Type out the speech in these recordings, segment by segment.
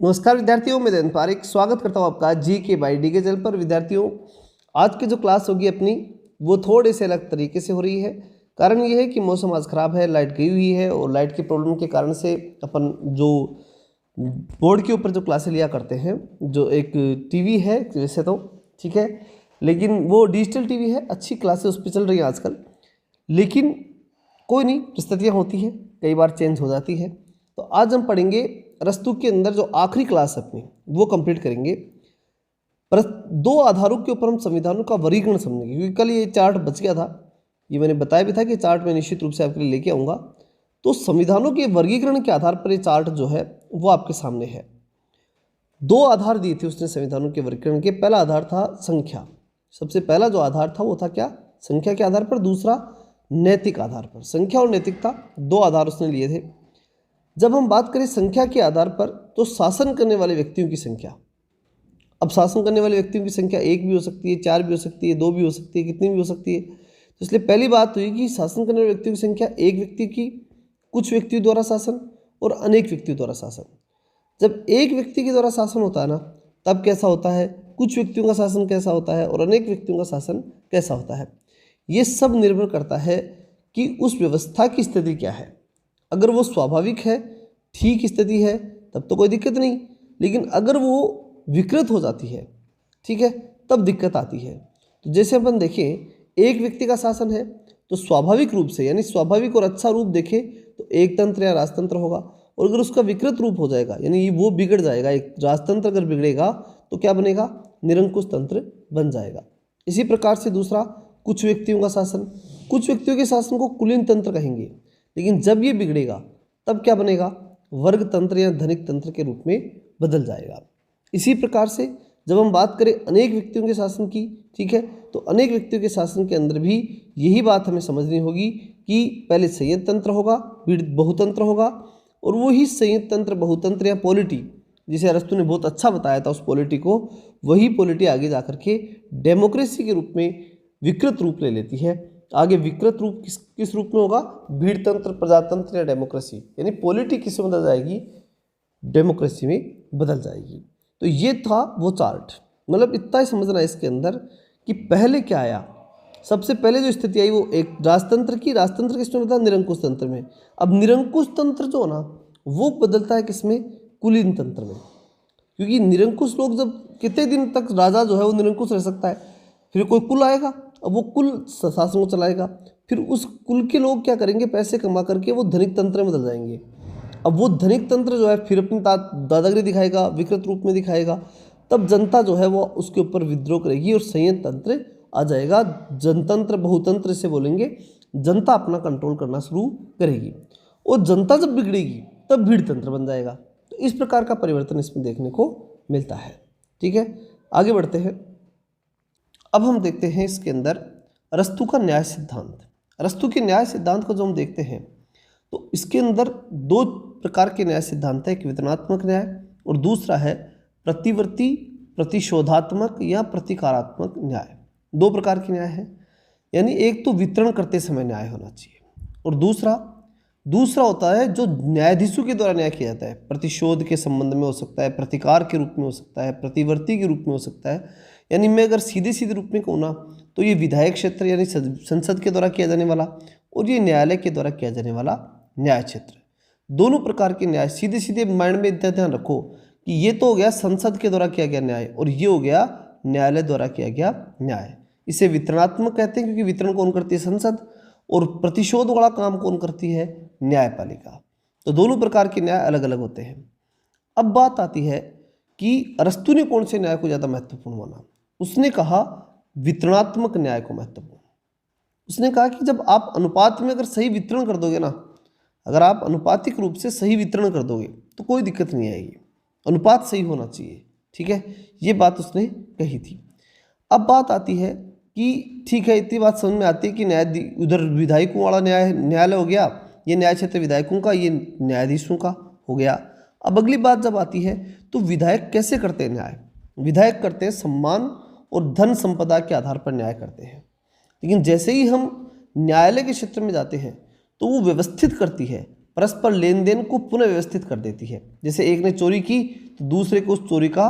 नमस्कार विद्यार्थियों, मैं दयन पारिक स्वागत करता हूं आपका जी के बाई डी के चैनल पर। विद्यार्थियों, आज की जो क्लास होगी अपनी वो थोड़े से अलग तरीके से हो रही है। कारण ये है कि मौसम आज ख़राब है, लाइट गई हुई है और लाइट की प्रॉब्लम के कारण से अपन जो बोर्ड के ऊपर जो क्लासें लिया करते हैं, जो एक टीवी है वैसे तो ठीक है, लेकिन वो डिजिटल टीवी है, अच्छी क्लासें उस पर चल रही हैं आजकल। लेकिन कोई नहीं, परिस्थितियाँ होती हैं, कई बार चेंज हो जाती है। तो आज हम पढ़ेंगे रस्तु के अंदर जो आखिरी क्लास अपनी वो कंप्लीट करेंगे। पर दो आधारों के ऊपर हम संविधानों का वर्गीकरण समझेंगे, क्योंकि कल ये चार्ट बच गया था। ये मैंने बताया भी था कि चार्ट मैं निश्चित रूप से आपके लिए लेके आऊँगा। तो संविधानों के वर्गीकरण के आधार पर ये चार्ट जो है वो आपके सामने है। दो आधार दिए थे उसने संविधानों के वर्गीकरण के। पहला आधार था संख्या, सबसे पहला जो आधार था वो था क्या, संख्या के आधार पर। दूसरा नैतिक आधार पर। संख्या और नैतिकता दो आधार उसने लिए थे। जब हम बात करें संख्या के आधार पर तो शासन करने वाले व्यक्तियों की संख्या, अब शासन करने वाले व्यक्तियों की संख्या एक भी हो सकती है, चार भी हो सकती है, दो भी हो सकती है, कितनी भी हो सकती है। तो इसलिए पहली बात हुई कि शासन करने वाले व्यक्तियों की संख्या एक व्यक्ति की, कुछ व्यक्तियों द्वारा शासन और अनेक व्यक्तियों द्वारा शासन। जब एक व्यक्ति के द्वारा शासन होता है ना, तब कैसा होता है, कुछ व्यक्तियों का शासन कैसा होता है और अनेक व्यक्तियों का शासन कैसा होता है। ये सब निर्भर करता है कि उस व्यवस्था की स्थिति क्या है। अगर वो स्वाभाविक है, ठीक स्थिति है, तब तो कोई दिक्कत नहीं। लेकिन अगर वो विकृत हो जाती है, ठीक है, तब दिक्कत आती है। तो जैसे अपन देखें, एक व्यक्ति का शासन है तो स्वाभाविक रूप से, यानी स्वाभाविक और अच्छा रूप देखें तो एक तंत्र या राजतंत्र होगा। और अगर उसका विकृत रूप हो जाएगा, यानी वो बिगड़ जाएगा, एक राजतंत्र अगर बिगड़ेगा तो क्या बनेगा, निरंकुश तंत्र बन जाएगा। इसी प्रकार से दूसरा, कुछ व्यक्तियों का शासन, कुछ व्यक्तियों के शासन को कुलीन तंत्र कहेंगे। लेकिन जब ये बिगड़ेगा तब क्या बनेगा, वर्ग तंत्र या धनिक तंत्र के रूप में बदल जाएगा। इसी प्रकार से जब हम बात करें अनेक व्यक्तियों के शासन की, ठीक है, तो अनेक व्यक्तियों के शासन के अंदर भी यही बात हमें समझनी होगी कि पहले संयंत्र तंत्र होगा, फिर बहुतंत्र होगा, और वही संयंत्र तंत्र, बहुतंत्र या पॉलिटी, जिसे अरस्तु ने बहुत अच्छा बताया था, उस पॉलिटी को, वही पॉलिटी आगे जाकर के डेमोक्रेसी के रूप में विकृत रूप ले लेती है। आगे विकृत रूप किस रूप में होगा, भीड़ तंत्र, प्रजातंत्र या डेमोक्रेसी, यानी पॉलिटी किस में बदल जाएगी, डेमोक्रेसी में बदल जाएगी। तो ये था वो चार्ट। मतलब इतना ही समझना है इसके अंदर कि पहले क्या आया। सबसे पहले जो स्थिति आई वो एक राजतंत्र की। राजतंत्र किसमें बदला, निरंकुश तंत्र में। अब निरंकुश तंत्र जो ना वो बदलता है किसमें, कुलीन तंत्र में। क्योंकि निरंकुश लोग, जब कितने दिन तक राजा जो है वो निरंकुश रह सकता है, फिर कोई कुल आएगा, अब वो कुल शासन को चलाएगा। फिर उस कुल के लोग क्या करेंगे, पैसे कमा करके वो धनिक तंत्र में बदल जाएंगे। अब वो धनिक तंत्र जो है फिर अपनी दादागिरी दिखाएगा, विकृत रूप में दिखाएगा। तब जनता जो है वो उसके ऊपर विद्रोह करेगी और संयंत्र तंत्र आ जाएगा। जनतंत्र, बहुतंत्र से बोलेंगे, जनता अपना कंट्रोल करना शुरू करेगी। और जनता जब बिगड़ेगी तब भीड़ तंत्र बन जाएगा। तो इस प्रकार का परिवर्तन इसमें देखने को मिलता है। ठीक है, आगे बढ़ते हैं। अब हम देखते हैं इसके अंदर अरस्तु का न्याय सिद्धांत। अरस्तु के न्याय सिद्धांत को जो हम देखते हैं तो इसके अंदर दो प्रकार के न्याय सिद्धांत है, एक वितरणात्मक न्याय और दूसरा है प्रतिवर्ती, प्रतिशोधात्मक या प्रतिकारात्मक न्याय। दो प्रकार के न्याय है, यानी एक तो वितरण करते समय न्याय होना चाहिए और दूसरा होता है जो न्यायाधीशों के द्वारा न्याय किया जाता है। प्रतिशोध के संबंध में हो सकता है, प्रतिकार के रूप में हो सकता है, प्रतिवर्ती के रूप में हो सकता है। यानी मैं अगर सीधे रूप में कहूँ ना तो ये विधायक क्षेत्र यानी संसद के द्वारा किया जाने वाला, और ये न्यायालय के द्वारा किया जाने वाला न्याय क्षेत्र। दोनों प्रकार के न्याय सीधे माइंड में इतना ध्यान रखो कि ये तो हो गया संसद के द्वारा किया गया न्याय और ये हो गया न्यायालय द्वारा किया गया न्याय। इसे वितरणात्मक कहते हैं क्योंकि वितरण कौन करती है, संसद, और प्रतिशोध वाला काम कौन करती है, न्यायपालिका। तो दोनों प्रकार के न्याय अलग अलग होते हैं। अब बात आती है कि अरस्तु ने कौन से न्याय को ज़्यादा महत्वपूर्ण माना। उसने कहा वितरणात्मक न्याय को महत्वपूर्ण। उसने कहा कि जब आप अनुपात में अगर सही वितरण कर दोगे ना, अगर आप अनुपातिक रूप से सही वितरण कर दोगे तो कोई दिक्कत नहीं आएगी, अनुपात सही होना चाहिए। ठीक है, ये बात उसने कही थी। अब बात आती है कि ठीक है, इतनी बात समझ में आती है कि न्याय उधर विधायकों वाला न्यायालय हो गया, ये न्याय क्षेत्र विधायकों का, ये न्यायाधीशों का हो गया। अब अगली बात जब आती है तो विधायक कैसे करते हैं न्याय। विधायक करते हैं सम्मान और धन संपदा के आधार पर न्याय करते हैं। लेकिन जैसे ही हम न्यायालय के क्षेत्र में जाते हैं तो वो व्यवस्थित करती है परस्पर लेन देन को पुनः व्यवस्थित कर देती है। जैसे एक ने चोरी की तो दूसरे को उस चोरी का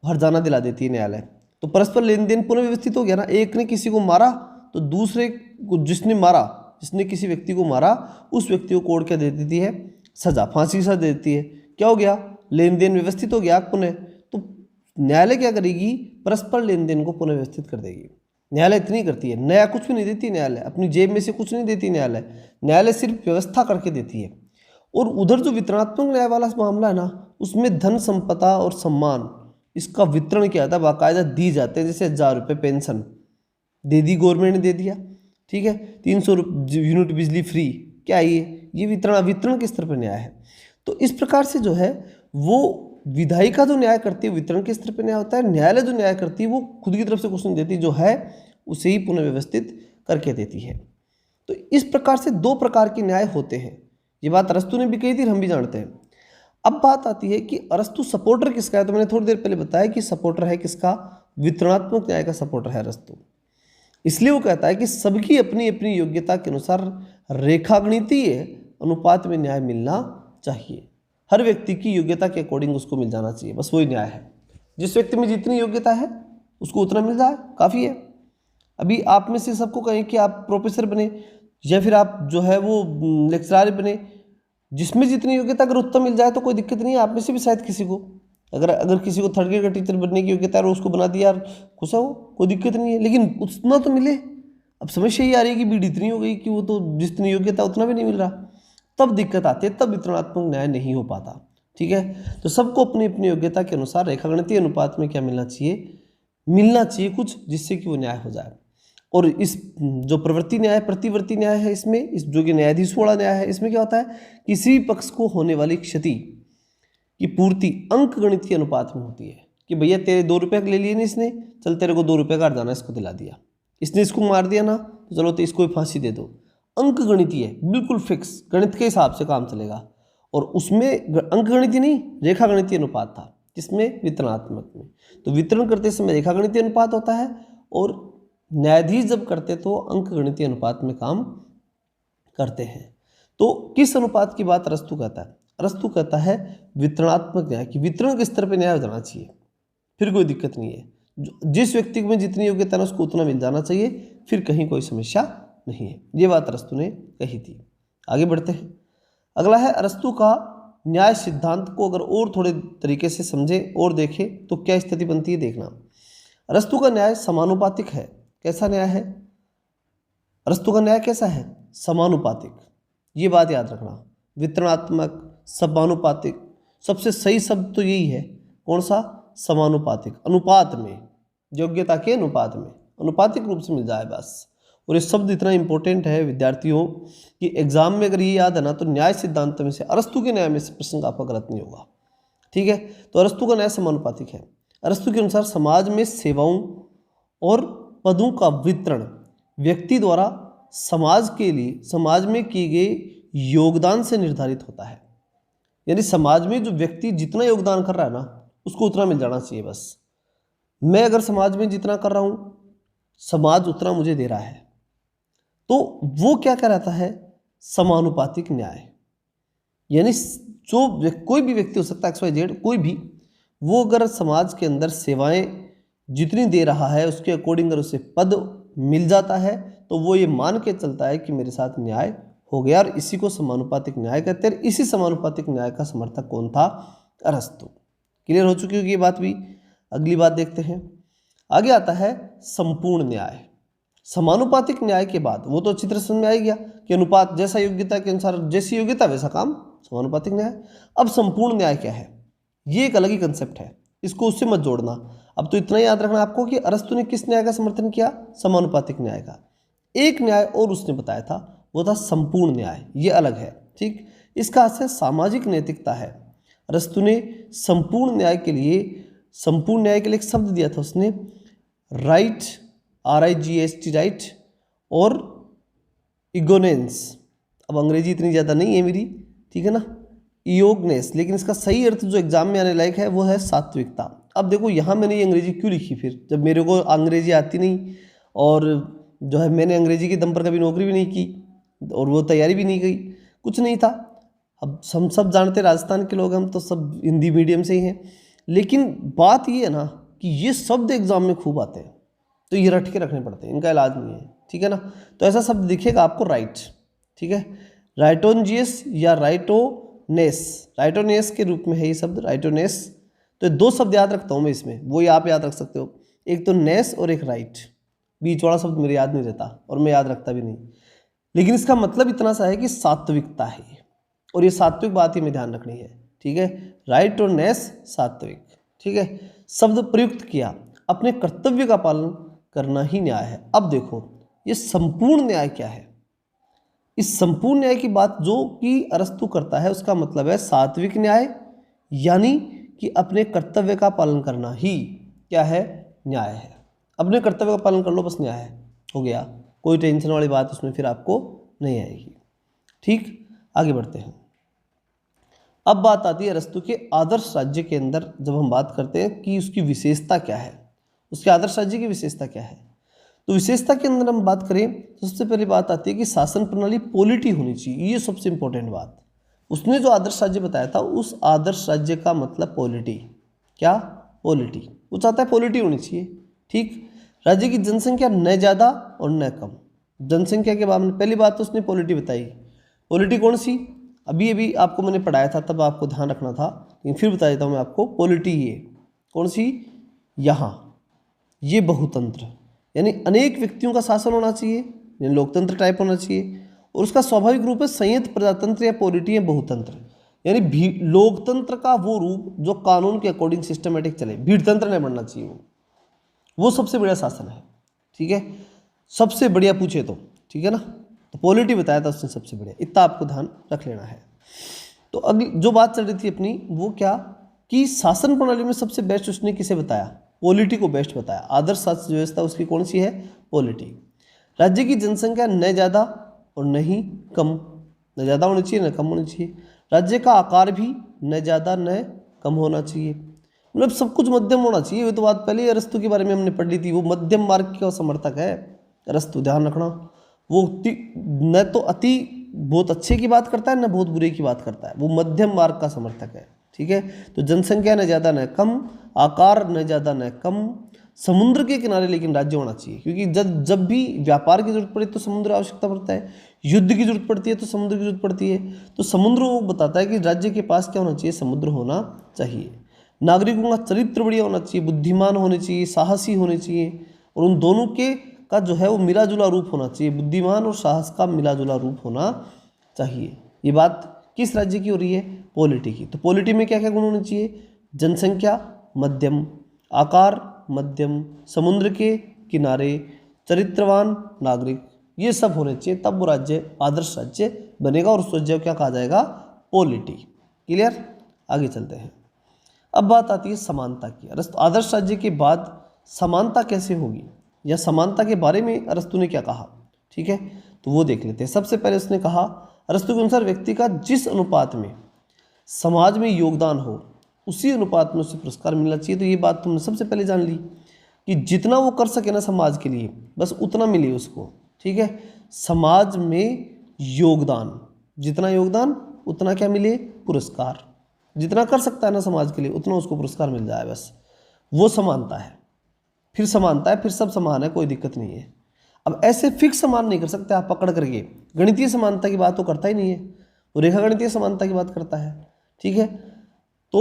हर्जाना दिला देती है न्यायालय। तो परस्पर लेन देन पुनः व्यवस्थित हो गया ना। एक ने किसी को मारा तो दूसरे को जिसने किसी व्यक्ति को मारा उस व्यक्ति को कोर्ट क्या दे देती है, सजा, फांसी की सजा दे देती है। क्या हो गया, लेन देन व्यवस्थित हो गया पुनः। तो न्यायालय क्या करेगी, परस्पर लेन देन को पुनः व्यवस्थित कर देगी। न्यायालय इतनी करती है, नया कुछ भी नहीं देती न्यायालय, अपनी जेब में से कुछ नहीं देती न्यायालय सिर्फ व्यवस्था करके देती है। और उधर जो वितरणात्मक न्याय वाला मामला है ना, उसमें धन संपदा और सम्मान इसका वितरण किया था, बाकायदा दी जाते हैं। जैसे 1000 रुपये पेंशन दे दी, गवर्नमेंट ने दे दिया, ठीक है, 300 यूनिट बिजली फ्री, क्या ये वितरण के स्तर पर न्याय है। तो इस प्रकार से जो है वो विधायिका जो न्याय करती है वितरण के स्तर पर न्याय होता है। न्यायालय जो न्याय करती है वो खुद की तरफ से कुछ नहीं देती, जो है उसे ही पुनः व्यवस्थित करके देती है। तो इस प्रकार से 2 प्रकार के न्याय होते हैं। ये बात अरस्तु ने भी कही थी, हम भी जानते हैं। अब बात आती है कि अरस्तु सपोर्टर किसका है। तो मैंने थोड़ी देर पहले बताया कि सपोर्टर है किसका, वितरणात्मक न्याय का सपोर्टर है अरस्तु। इसलिए वो कहता है कि सबकी अपनी अपनी योग्यता के अनुसार रेखागणितीय अनुपात में न्याय मिलना चाहिए। हर व्यक्ति की योग्यता के अकॉर्डिंग उसको मिल जाना चाहिए, बस वही न्याय है। जिस व्यक्ति में जितनी योग्यता है उसको उतना मिल जाए, काफ़ी है। अभी आप में से सबको कहें कि आप प्रोफेसर बने या फिर आप जो है वो लेक्चरर बने, जिसमें जितनी योग्यता अगर उतना मिल जाए तो कोई दिक्कत नहीं है। आप में से भी शायद किसी को अगर किसी को 3rd ग्रेड का टीचर बनने की योग्यता है और उसको बना दिया यार, खुश है वो, कोई दिक्कत नहीं है, लेकिन उतना तो मिले। अब समस्या ये आ रही है कि भीड़ इतनी हो गई कि वो तो जितनी योग्यता उतना भी नहीं मिल रहा, तब दिक्कत आती है, तब वितरणात्मक न्याय नहीं हो पाता, ठीक है। तो सबको अपनी अपनी योग्यता के अनुसार रेखागणितीय अनुपात में क्या मिलना चाहिए कुछ, जिससे कि वो न्याय हो जाए। और इस जो प्रतिवर्ती न्याय है, इसमें इस जो कि न्यायाधीश वाला न्याय है, इसमें क्या होता है, किसी भी पक्ष को होने वाली क्षति की पूर्ति अंकगणितीय अनुपात में होती है। कि भैया तेरे 2 रुपये ले लिए ना इसने, चल तेरे को 2 रुपये का हर्जाना इसको दिला दिया, इसने इसको मार दिया ना, तो चलो तो इसको फांसी दे दो। अंकगणितीय बिल्कुल फिक्स, गणित के हिसाब से काम चलेगा। और उसमें अंकगणितीय नहीं, रेखागणितीय अनुपात था, जिसमें वितरणात्मक में। तो वितरण करते समय रेखागणितीय अनुपात होता है, और न्यायाधीश जब करते तो अंकगणितीय अनुपात में काम करते हैं। तो किस अनुपात की बात अरस्तु कहता है? अरस्तु कहता है वितरणात्मक न्याय की, वितरण के स्तर पर न्याय हो जाना चाहिए, फिर कोई दिक्कत नहीं है। जिस व्यक्ति में जितनी योग्यता है उसको उतना मिल जाना चाहिए, फिर कहीं कोई समस्या नहीं है। ये बात अरस्तु ने कही थी। आगे बढ़ते हैं। अगला है अरस्तु का न्याय सिद्धांत को अगर और थोड़े तरीके से समझें और देखें तो क्या स्थिति बनती है, देखना। अरस्तु का न्याय समानुपातिक है। कैसा न्याय है? अरस्तु का न्याय कैसा है? समानुपातिक। ये बात याद रखना, वितरणात्मक, समानुपातिक, सबसे सही शब्द तो यही है। कौन सा? समानुपातिक। अनुपात में, योग्यता के अनुपात में, अनुपातिक रूप से मिल जाए बस। और ये शब्द इतना इंपॉर्टेंट है विद्यार्थियों कि एग्जाम में अगर ये याद है ना, तो न्याय सिद्धांत में से, अरस्तु के न्याय में से प्रश्न आपका गलत नहीं होगा, ठीक है। तो अरस्तु का न्याय समानुपातिक है। अरस्तु के अनुसार समाज में सेवाओं और पदों का वितरण व्यक्ति द्वारा समाज में किए गए योगदान से निर्धारित होता है। यानी समाज में जो व्यक्ति जितना योगदान कर रहा है ना, उसको उतना मिल जाना चाहिए बस। मैं अगर समाज में जितना कर रहा हूँ, समाज उतना मुझे दे रहा है, तो वो क्या कहलाता है? समानुपातिक न्याय। यानी जो कोई भी व्यक्ति हो सकता है, XYZ कोई भी, वो अगर समाज के अंदर सेवाएं जितनी दे रहा है उसके अकॉर्डिंग अगर उसे पद मिल जाता है, तो वो ये मान के चलता है कि मेरे साथ न्याय हो गया, और इसी को समानुपातिक न्याय कहते हैं। इसी समानुपातिक न्याय का समर्थक कौन था? अरस्तु। क्लियर हो चुकी होगी ये बात भी। अगली बात देखते हैं। आगे आता है संपूर्ण न्याय। समानुपातिक न्याय के बाद वो तो चित्र समझ में आ गया कि अनुपात, जैसा योग्यता के अनुसार, जैसी योग्यता वैसा काम, समानुपातिक न्याय। अब संपूर्ण न्याय क्या है? ये एक अलग ही कंसेप्ट है, इसको उससे मत जोड़ना। अब तो इतना याद रखना आपको कि अरस्तु ने किस न्याय का समर्थन किया? समानुपातिक न्याय का। एक न्याय और उसने बताया था, वो था संपूर्ण न्याय। ये अलग है, ठीक। इसका आशय सामाजिक नैतिकता है। अरस्तु ने संपूर्ण न्याय के लिए एक शब्द दिया था उसने, राइट, RIGHT, राइट, और इगोनेंस। अब अंग्रेजी इतनी ज़्यादा नहीं है मेरी, ठीक है ना, इयोगनेस, लेकिन इसका सही अर्थ जो एग्जाम में आने लायक है वो है सात्विकता। अब देखो यहाँ मैंने ये अंग्रेजी क्यों लिखी, फिर जब मेरे को अंग्रेजी आती नहीं, और जो है मैंने अंग्रेजी के दम पर कभी नौकरी भी नहीं की, और वो तैयारी भी नहीं की, कुछ नहीं था, अब हम सब जानते हैं राजस्थान के लोग, हम तो सब हिंदी मीडियम से ही हैं, लेकिन बात ये है ना कि ये शब्द एग्जाम में खूब आते हैं, तो ये रट के रखने पड़ते हैं, इनका इलाज नहीं है, ठीक है ना। तो ऐसा शब्द दिखेगा आपको राइट, ठीक है, राइटोनजियस या राइटोनेस के रूप में है ये शब्द, राइटोनेस। तो 2 शब्द याद रखता हूँ मैं इसमें, वो आप याद रख सकते हो, एक तो नेस और एक राइट। बीच वाला शब्द मेरे याद नहीं रहता और मैं याद रखता भी नहीं, लेकिन इसका मतलब इतना सा है कि सात्विकता है, और ये सात्विक बात ही में ध्यान रखनी है, ठीक है। राइटोनेस सात्विक, ठीक है। शब्द प्रयुक्त किया, अपने कर्तव्य का पालन करना ही न्याय है। अब देखो ये संपूर्ण न्याय क्या है, इस संपूर्ण न्याय की बात जो कि अरस्तु करता है उसका मतलब है सात्विक न्याय, यानी कि अपने कर्तव्य का पालन करना ही क्या है, न्याय है। अपने कर्तव्य का पालन कर लो, बस न्याय है, हो गया, कोई टेंशन वाली बात उसमें फिर आपको नहीं आएगी। ठीक, आगे बढ़ते हैं। अब बात आती है अरस्तु के आदर्श राज्य के अंदर, जब हम बात करते हैं कि उसकी विशेषता क्या है, उसके आदर्श राज्य की विशेषता क्या है, तो विशेषता के अंदर हम बात करें तो सबसे पहली बात आती है कि शासन प्रणाली पॉलिटी होनी चाहिए, ये सबसे इंपॉर्टेंट बात। उसने जो आदर्श राज्य बताया था, उस आदर्श राज्य का मतलब पॉलिटी, क्या, पॉलिटी, वो चाहता है पॉलिटी होनी चाहिए। ठीक, राज्य की जनसंख्या न ज़्यादा और न कम। जनसंख्या के बारे में पहली बात तो उसने पॉलिटी बताई। पॉलिटी कौन सी, अभी आपको मैंने पढ़ाया था, तब आपको ध्यान रखना था, लेकिन फिर बता देता हूँ मैं आपको। पॉलिटी ये कौन सी, यहाँ ये बहुतंत्र, यानी अनेक व्यक्तियों का शासन होना चाहिए, यानी लोकतंत्र टाइप होना चाहिए, और उसका स्वाभाविक रूप है संयुक्त प्रजातंत्र या पॉलिटी या बहुतंत्र, यानी लोकतंत्र का वो रूप जो कानून के अकॉर्डिंग सिस्टमेटिक चले, भीड़तंत्र नहीं बनना चाहिए, वो सबसे बड़ा शासन है, ठीक है, सबसे बढ़िया पूछे तो, ठीक है ना। तो पॉलिटी बताया था उसने सबसे बढ़िया, इतना आपको ध्यान रख लेना है। तो अगली जो बात चल रही थी अपनी, वो क्या कि शासन प्रणाली में सबसे बेस्ट उसने किसे बताया, पॉलिटी को बेस्ट बताया। आदर्श शासन व्यवस्था उसकी कौन सी है, पॉलिटी। राज्य की जनसंख्या न ज़्यादा और न ही कम, न ज़्यादा होनी चाहिए न कम होनी चाहिए। राज्य का आकार भी न ज़्यादा न कम होना चाहिए, मतलब सब कुछ मध्यम होना चाहिए। ये तो बात पहले अरस्तु के बारे में हमने पढ़ ली थी, वो मध्यम मार्ग का समर्थक है अरस्तु, ध्यान रखना। वो न तो अति बहुत अच्छे की बात करता है न बहुत बुरे की बात करता है, वो मध्यम मार्ग का समर्थक है, ठीक है। तो जनसंख्या न ज़्यादा न कम, आकार न ज़्यादा न कम, समुद्र के किनारे लेकिन राज्य होना चाहिए, क्योंकि जब भी व्यापार की जरूरत पड़े तो समुद्र आवश्यकता पड़ता है, युद्ध की जरूरत पड़ती है तो समुद्र की जरूरत पड़ती है। तो समुद्र वो बताता है कि राज्य के पास क्या होना चाहिए, समुद्र होना चाहिए। नागरिकों का चरित्र बढ़िया होना चाहिए, बुद्धिमान होने चाहिए, साहसी होने चाहिए, और उन दोनों के का जो है वो मिला जुला रूप होना चाहिए, बुद्धिमान और साहस का मिला जुला रूप होना चाहिए। ये बात किस राज्य की हो रही है, पॉलिटी की। तो पॉलिटी में क्या क्या गुण होने चाहिए, जनसंख्या मध्यम, आकार मध्यम, समुद्र के किनारे, चरित्रवान नागरिक, ये सब होने चाहिए, तब वो राज्य आदर्श राज्य बनेगा, और उस राज्य को क्या कहा जाएगा, पॉलिटी। क्लियर, आगे चलते हैं। अब बात आती है समानता की। आदर्श राज्य के बाद समानता कैसे होगी, या समानता के बारे में अरस्तु ने क्या कहा, ठीक है, तो वो देख लेते हैं। सबसे पहले उसने कहा, अरस्तु के अनुसार व्यक्ति का जिस अनुपात में समाज में योगदान हो उसी अनुपात में उसे पुरस्कार मिलना चाहिए। तो ये बात तुमने सबसे पहले जान ली कि जितना वो कर सके ना समाज के लिए, बस उतना मिले उसको, ठीक है। समाज में योगदान, जितना योगदान उतना क्या मिले, पुरस्कार। जितना कर सकता है ना समाज के लिए उतना उसको पुरस्कार मिल जाए, बस वो समानता है। फिर समानता है, फिर सब समान है, कोई दिक्कत नहीं है। अब ऐसे फिक्स समान नहीं कर सकते आप पकड़ करके, गणितीय समानता की बात तो करता ही नहीं है, वो रेखा गणितीय समानता की बात करता है, ठीक है। तो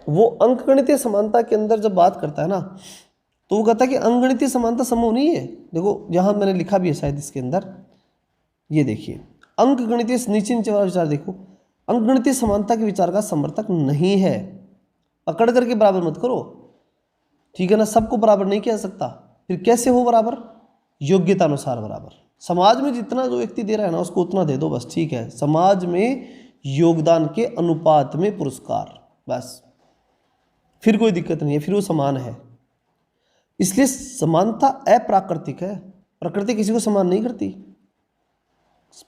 वो अंक गणितीय समानता के अंदर जब बात करता है ना, तो वो कहता है कि अंकगणितीय समानता संभव नहीं है। देखो यहाँ मैंने लिखा भी है शायद इसके अंदर, ये देखिए, अंकगणितीय नीचे नीचे वाला विचार देखो, अंकगणितीय समानता के विचार का समर्थक नहीं है। पकड़ करके बराबर मत करो, ठीक है ना, सबको बराबर नहीं किया जा सकता। फिर कैसे हो बराबर, योग्यता अनुसार बराबर। समाज में जितना जो व्यक्ति दे रहा है ना उसको उतना दे दो, बस, ठीक है। समाज में योगदान के अनुपात में पुरस्कार, बस, फिर कोई दिक्कत नहीं है, फिर वो समान है। इसलिए समानता अप्राकृतिक है, प्रकृति किसी को समान नहीं करती,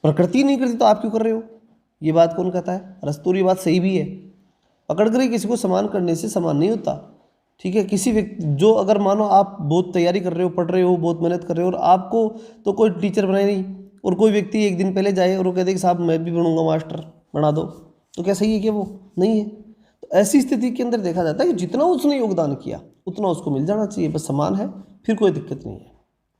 प्रकृति नहीं करती तो आप क्यों कर रहे हो, ये बात कौन कहता है, अरस्तु। ये बात सही भी है, पकड़ कर किसी को समान करने से समान नहीं होता, ठीक है। किसी व्यक्ति जो, अगर मानो आप बहुत तैयारी कर रहे हो, पढ़ रहे हो, बहुत मेहनत कर रहे हो, और आपको तो कोई टीचर बनाए नहीं, और कोई व्यक्ति एक दिन पहले जाए और वो कहते कि साहब मैं भी बनूंगा मास्टर, बना दो, तो क्या सही है क्या? वो नहीं है। तो ऐसी स्थिति के अंदर देखा जाता है कि जितना उसने योगदान किया उतना उसको मिल जाना चाहिए, बस समान है, फिर कोई दिक्कत नहीं है।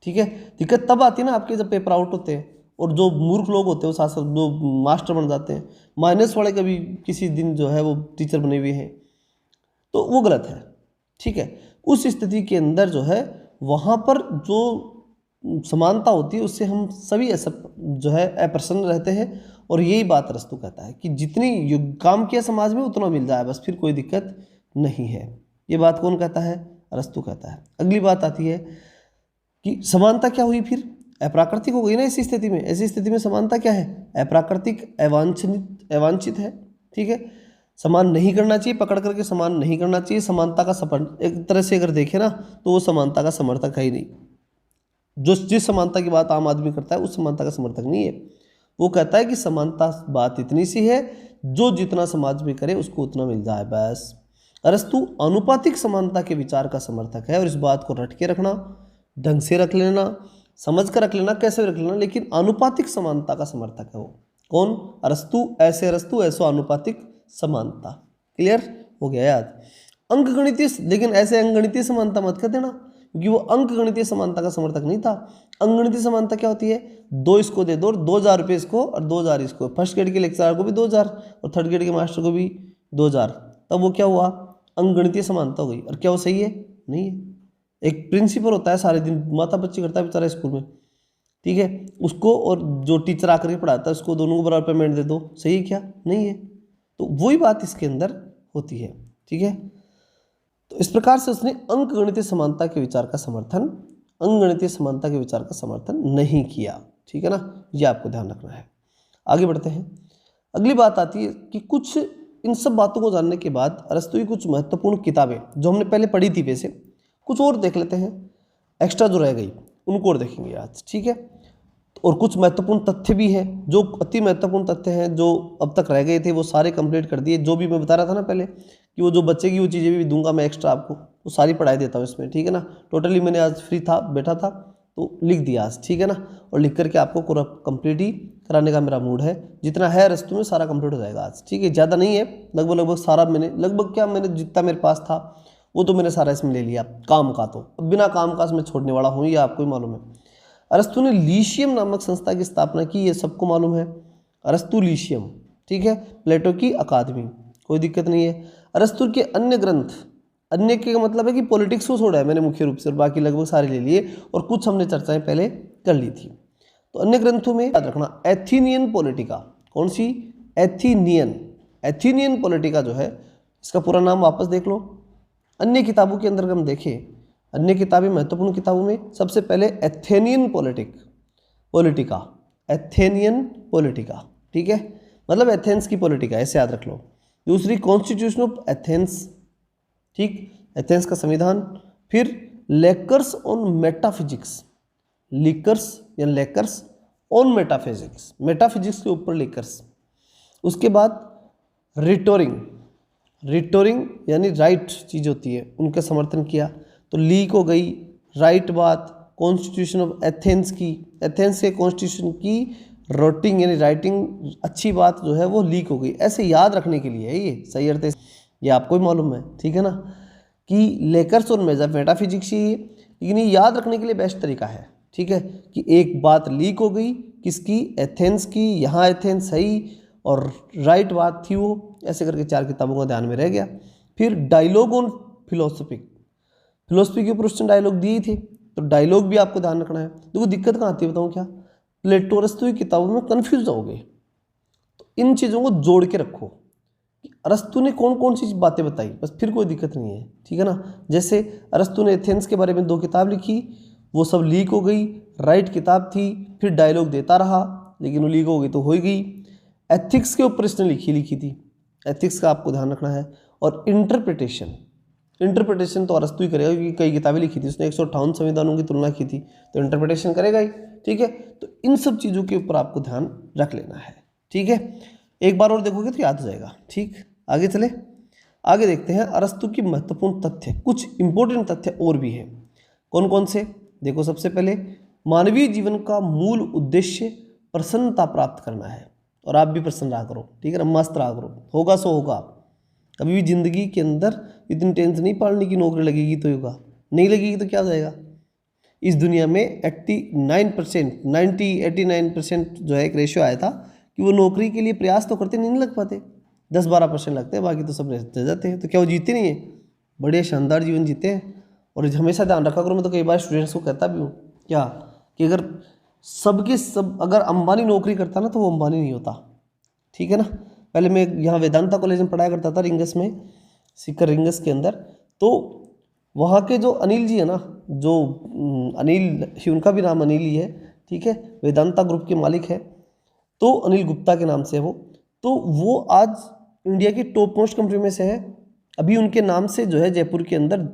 ठीक है, दिक्कत तब आती है ना आपके जब पेपर आउट होते हैं और जो मूर्ख लोग होते हैं वो साथ साथ जो मास्टर बन जाते हैं, माइनस वाले कभी किसी दिन जो है वो टीचर बने हुए हैं, तो वो गलत है। ठीक है, उस स्थिति के अंदर जो है वहाँ पर जो समानता होती है उससे हम सभी ऐसा जो है अप्रसन्न रहते हैं। और यही बात अरस्तू कहता है कि जितनी काम किया समाज में उतना मिल जाए, बस फिर कोई दिक्कत नहीं है। ये बात कौन कहता है? अरस्तू कहता है। अगली बात आती है कि समानता क्या हुई? फिर अप्राकृतिक हो गई ना ऐसी स्थिति में। ऐसी स्थिति में समानता क्या है? अप्राकृतिक, अवांछित है। ठीक है, समान नहीं करना चाहिए, पकड़ करके समान नहीं करना चाहिए। समानता का सपन एक तरह से अगर देखें ना तो वो समानता का समर्थक है ही नहीं। जो जिस समानता की बात आम आदमी करता है उस समानता का समर्थक नहीं है। वो कहता है कि समानता बात इतनी सी है, जो जितना समाज में करे उसको उतना मिल जाए बस। अरस्तु अनुपातिक समानता के विचार का समर्थक है और इस बात को रट के रखना, ढंग से रख लेना, समझ कर रख लेना, कैसे रख लेना, लेकिन अनुपातिक समानता का समर्थक है वो। कौन? अरस्तु। ऐसो अनुपातिक समानता। क्लियर हो गया याद? अंकगणितीय, लेकिन ऐसे अंकगणितीय समानता मत कर देना क्योंकि वो अंकगणितीय समानता का समर्थक नहीं था। अंकगणितीय समानता क्या होती है? 2 इसको दे दो और 2,000 रुपये इसको और 2,000 इसको। फर्स्ट ग्रेड के लेक्चरर को भी 2,000 और थर्ड ग्रेड के मास्टर को भी 2,000। तब वो क्या हुआ? अंकगणितीय समानता हो गई। और क्या वो सही है? नहीं है। एक प्रिंसिपल होता है, सारे दिन माथा पच्ची करता है बेचारा स्कूल में, ठीक है, उसको और जो टीचर आकर के पढ़ाता है उसको दोनों को बराबर पेमेंट दे दो, सही है क्या? नहीं है। तो वही बात इसके अंदर होती है। ठीक है, तो इस प्रकार से उसने अंकगणितीय समानता के विचार का समर्थन, अंकगणितीय समानता के विचार का समर्थन नहीं किया। ठीक है ना, ये आपको ध्यान रखना है। आगे बढ़ते हैं। अगली बात आती है कि कुछ इन सब बातों को जानने के बाद अरस्तू की कुछ महत्वपूर्ण किताबें जो हमने पहले पढ़ी थी, वैसे कुछ और देख लेते हैं, एक्स्ट्रा जो रह गई उनको और देखेंगे आज। ठीक है, और कुछ महत्वपूर्ण तथ्य भी हैं, जो अति महत्वपूर्ण तथ्य हैं जो अब तक रह गए थे वो सारे कंप्लीट कर दिए। जो भी मैं बता रहा था ना पहले कि वो जो बच्चे वो चीज़ें भी दूंगा मैं एक्स्ट्रा आपको, वो सारी पढ़ाई देता हूँ इसमें। ठीक है ना, टोटली मैंने आज फ्री था, बैठा था तो लिख दिया आज। ठीक है ना, और लिख करके आपको पूरा कंप्लीट ही कराने का मेरा मूड है। जितना है अरस्तू में सारा कंप्लीट हो जाएगा आज। ठीक है, ज़्यादा नहीं है, लगभग सारा मैंने, मैंने जितना मेरे पास था वो तो मैंने सारा इसमें ले लिया काम का। तो अब बिना काम का मैं छोड़ने वाला हूँ, ये आपको ही मालूम है। अरस्तू ने लीशियम नामक संस्था की स्थापना की, ये सबको मालूम है। अरस्तू लीशियम, ठीक है, प्लेटो की अकादमी, कोई दिक्कत नहीं है। अरस्तू के अन्य ग्रंथ, अन्य के मतलब है कि पॉलिटिक्स को छोड़ा है मैंने मुख्य रूप से, और बाकी लगभग सारे ले लिए और कुछ हमने चर्चाएं पहले कर ली थी। तो अन्य ग्रंथों में याद रखना एथीनियन पॉलिटिका। कौन सी? एथीनियन पॉलिटिका जो है, इसका पूरा नाम वापस देख लो। अन्य किताबों के अंदर हम देखें, अन्य किताबें महत्वपूर्ण किताबों में सबसे पहले एथेनियन पॉलिटिका, एथेनियन पॉलिटिका, ठीक है, मतलब एथेंस की पॉलिटिका, ऐसे याद रख लो। दूसरी कॉन्स्टिट्यूशन ऑफ एथेंस, ठीक, एथेंस का संविधान। फिर लेकर्स ऑन मेटाफिजिक्स, लिकर्स या लेकर्स ऑन मेटाफिजिक्स, मेटाफिजिक्स के ऊपर लेकर्स। उसके बाद रिटोरिंग यानी राइट चीज़ होती है, उनका समर्थन किया। तो लीक हो गई राइट बात, कॉन्स्टिट्यूशन ऑफ एथेंस की, एथेंस के कॉन्स्टिट्यूशन की रोटिंग यानी राइटिंग अच्छी बात जो है वो लीक हो गई। ऐसे याद रखने के लिए है ये, सही अर्थ है, ये आपको भी मालूम है। ठीक है ना, कि लेकर्स और मेटाफिजिक्स ही, लेकिन ये याद रखने के लिए बेस्ट तरीका है। ठीक है, कि एक बात लीक हो गई, किसकी? एथेंस की, यहाँ एथेंस सही और राइट बात थी वो, ऐसे करके 4 किताबों का ध्यान में रह गया। फिर डायलॉग ऑन फिलोसफी के ऊपर उसने डायलॉग दिए थे, तो डायलॉग भी आपको ध्यान रखना है। देखो दिक्कत कहाँ आती है बताऊँ क्या? प्लेटो अरस्तू की किताबों में कन्फ्यूज जाओगे, तो इन चीज़ों को जोड़ के रखो कि अरस्तू ने कौन कौन सी बातें बताई, बस फिर कोई दिक्कत नहीं है। ठीक है ना, जैसे अरस्तू ने एथेंस के बारे में 2 किताब लिखी, वो सब लीक हो गई, राइट किताब थी, फिर डायलॉग देता रहा लेकिन वो लीक हो गई तो हो ही गई। एथिक्स के ऊपर इसने लिखी थी, एथिक्स का आपको ध्यान रखना है। और इंटरप्रिटेशन तो अरस्तू ही करेगा क्योंकि कई किताबें लिखी थी उसने, 158 संविधानों की तुलना की थी, तो इंटरप्रिटेशन करेगा ही। ठीक है, तो इन सब चीज़ों के ऊपर आपको ध्यान रख लेना है। ठीक है, एक बार और देखोगे तो याद हो जाएगा। ठीक, आगे चले, आगे देखते हैं अरस्तू की महत्वपूर्ण तथ्य, कुछ इंपॉर्टेंट तथ्य और भी हैं। कौन कौन से? देखो, सबसे पहले मानवीय जीवन का मूल उद्देश्य प्रसन्नता प्राप्त करना है। और आप भी प्रसन्न रहा करो, ठीक है ना, मस्त रहा करो, होगा सो होगा। कभी भी ज़िंदगी के अंदर इतनी टेंशन नहीं पालनी कि नौकरी लगेगी तो होगा, नहीं लगेगी तो क्या हो जाएगा। इस दुनिया में 89% जो है एक रेशियो आया था कि वो नौकरी के लिए प्रयास तो करते नहीं लग पाते, 10-12% लगते हैं, बाकी तो सब रह जाते हैं। तो क्या वो जीते नहीं है? बढ़िया शानदार जीवन जीते हैं। और हमेशा ध्यान रखा करो, मैं तो कई बार स्टूडेंट्स को कहता भी हूँ क्या कि अगर सबके सब अगर अंबानी नौकरी करता ना तो वो अंबानी नहीं होता, ठीक है ना। पहले मैं यहाँ वेदांता कॉलेज में पढ़ाया करता था, रिंगस में, सीकर रिंगस के अंदर। तो वहाँ के जो अनिल जी है ना, जो अनिल ही, उनका भी नाम अनिल ही है, ठीक है, वेदांता ग्रुप के मालिक है, तो अनिल गुप्ता के नाम से वो, तो वो आज इंडिया की टॉप मोस्ट कंपनी में से है। अभी उनके नाम से जो है जयपुर के अंदर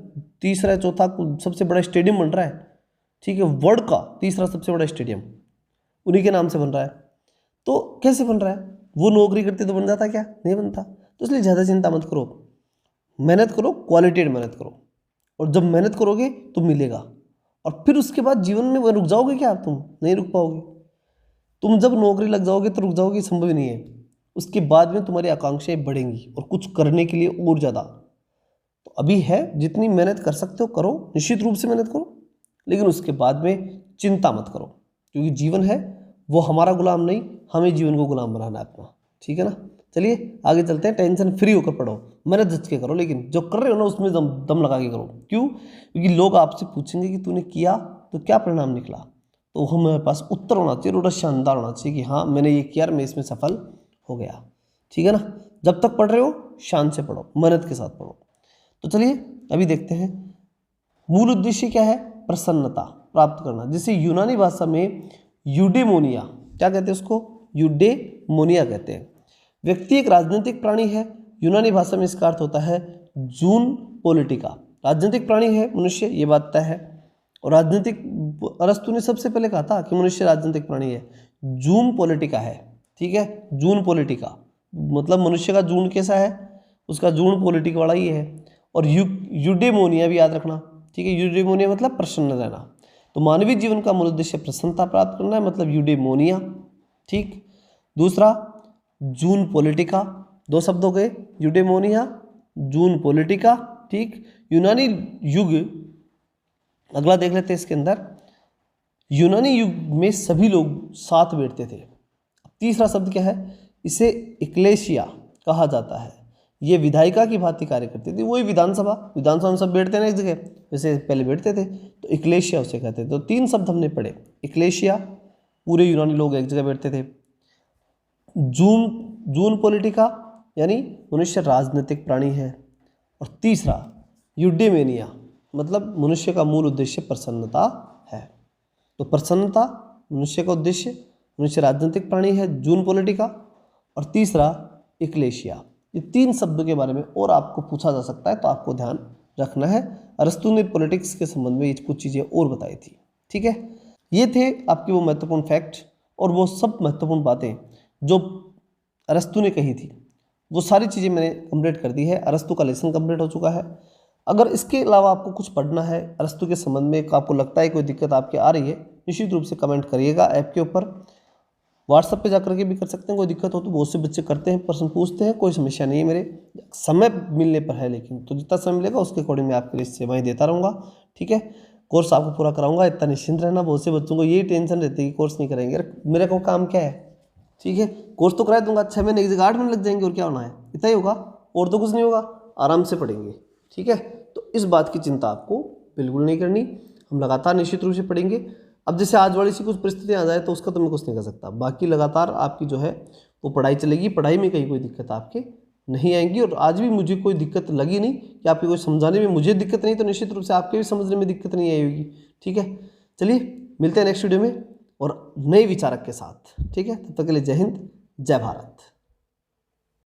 तीसरा चौथा सबसे बड़ा स्टेडियम बन रहा है, ठीक है, वर्ल्ड का तीसरा सबसे बड़ा स्टेडियम उन्हीं के नाम से बन रहा है। तो कैसे बन रहा है? वो नौकरी करते तो बन जाता क्या? नहीं बनता। तो इसलिए ज़्यादा चिंता मत करो, मेहनत करो, क्वालिटेड मेहनत करो, और जब मेहनत करोगे तो मिलेगा। और फिर उसके बाद जीवन में रुक जाओगे क्या? तुम नहीं रुक पाओगे। तुम जब नौकरी लग जाओगे तो रुक जाओगे, संभव ही नहीं है। उसके बाद में तुम्हारी आकांक्षाएं बढ़ेंगी और कुछ करने के लिए और ज़्यादा। तो अभी है, जितनी मेहनत कर सकते हो करो, निश्चित रूप से मेहनत करो, लेकिन उसके बाद में चिंता मत करो, क्योंकि जीवन है वो हमारा गुलाम नहीं, हमें जीवन को गुलाम बनाना है अपना, ठीक है ना। चलिए आगे चलते हैं। टेंशन फ्री होकर पढ़ो, मेहनत जच के करो, लेकिन जो कर रहे हो ना उसमें दम लगा के करो। क्यों? क्योंकि लोग आपसे पूछेंगे कि तूने किया तो क्या परिणाम निकला, तो हमारे पास उत्तर होना चाहिए, थोड़ा शानदार होना चाहिए कि हाँ मैंने ये किया, मैं इसमें सफल हो गया, ठीक है ना। जब तक पढ़ रहे हो शान से पढ़ो, मेहनत के साथ पढ़ो। तो चलिए अभी देखते हैं, मूल उद्देश्य क्या है? प्रसन्नता प्राप्त करना, जिसे यूनानी भाषा में यूडेमोनिया, क्या कहते हैं उसको? यूडेमोनिया कहते हैं। व्यक्ति एक राजनीतिक प्राणी है, यूनानी भाषा में इसका अर्थ होता है जून पॉलिटिका। राजनीतिक प्राणी है मनुष्य, ये बात तय है। और राजनीतिक, अरस्तु ने सबसे पहले कहा था कि मनुष्य राजनीतिक प्राणी है, जून पॉलिटिका है, ठीक है, जून पॉलिटिका मतलब मनुष्य का जून कैसा है, उसका जून पॉलिटिका वाला ही है। और यूडेमोनिया भी याद रखना, ठीक है, यूडेमोनिया मतलब प्रसन्न रहना। तो मानवीय जीवन का मूल उद्देश्य प्रसन्नता प्राप्त करना है, मतलब यूडेमोनिया, ठीक। दूसरा जून पॉलिटिका, दो शब्द हो गए, यूडेमोनिया, जून पॉलिटिका, ठीक। यूनानी युग, अगला देख लेते हैं इसके अंदर। यूनानी युग में सभी लोग साथ बैठते थे। तीसरा शब्द क्या है? इसे इक्लेशिया कहा जाता है। ये विधायिका की भांति कार्य करती थी, वही विधानसभा में सब बैठते ना एक जगह, वैसे पहले बैठते थे, तो इक्लेशिया उसे कहते थे। तो तीन शब्द हमने पढ़े, इक्लेशिया, पूरे यूनानी लोग एक जगह बैठते थे। जून पॉलिटिका यानी मनुष्य राजनीतिक प्राणी है। और तीसरा यूडेमेनिया, मतलब मनुष्य का मूल उद्देश्य प्रसन्नता है। तो प्रसन्नता मनुष्य का उद्देश्य, मनुष्य राजनीतिक प्राणी है, जून पॉलिटिका, और तीसरा इक्लेशिया। ये तीन शब्दों के बारे में और आपको पूछा जा सकता है, तो आपको ध्यान रखना है। अरस्तु ने पॉलिटिक्स के संबंध में कुछ चीज़ें और बताई थी, ठीक है। ये थे आपके वो महत्वपूर्ण फैक्ट और वो सब महत्वपूर्ण बातें जो अरस्तु ने कही थी, वो सारी चीज़ें मैंने कंप्लीट कर दी है। अरस्तु का लेसन कंप्लीट हो चुका है। अगर इसके अलावा आपको कुछ पढ़ना है अरस्तु के संबंध में, आपको लगता है कोई दिक्कत आपके आ रही है, निश्चित रूप से कमेंट करिएगा ऐप के ऊपर। व्हाट्सएप पे जाकर के भी कर सकते हैं, कोई दिक्कत हो तो बहुत से बच्चे करते हैं, प्रश्न पूछते हैं, कोई समस्या नहीं है, मेरे समय मिलने पर है, लेकिन तो जितना समय मिलेगा उसके अकॉर्डिंग मैं आपके लिए सेवाएं देता रहूँगा, ठीक है। कोर्स आपको पूरा कराऊंगा, इतना निश्चिंत रहना। बहुत से बच्चों को यही टेंशन रहती है कि कोर्स नहीं करेंगे, मेरे को काम क्या है, ठीक है, कोर्स तो करा दूंगा, 6 महीने एक जगह 8 महीने लग जाएंगे, और क्या होना है, इतना ही होगा, और तो कुछ नहीं होगा, आराम से पढ़ेंगे, ठीक है। तो इस बात की चिंता आपको बिल्कुल नहीं करनी, हम लगातार निश्चित रूप से पढ़ेंगे। अब जैसे आज वाली सी कुछ परिस्थितियाँ आ जाए तो उसका तो मैं कुछ नहीं कर सकता, बाकी लगातार आपकी जो है वो पढ़ाई चलेगी, पढ़ाई में कहीं कोई दिक्कत आपके नहीं आएंगी। और आज भी मुझे कोई दिक्कत लगी नहीं कि आपको कोई समझाने में मुझे दिक्कत नहीं, तो निश्चित रूप से आपके भी समझने में दिक्कत नहीं आई होगी, ठीक है। चलिए मिलते हैं नेक्स्ट वीडियो में और नए विचारक के साथ, ठीक है। तब तक के लिए जय हिंद, जय भारत।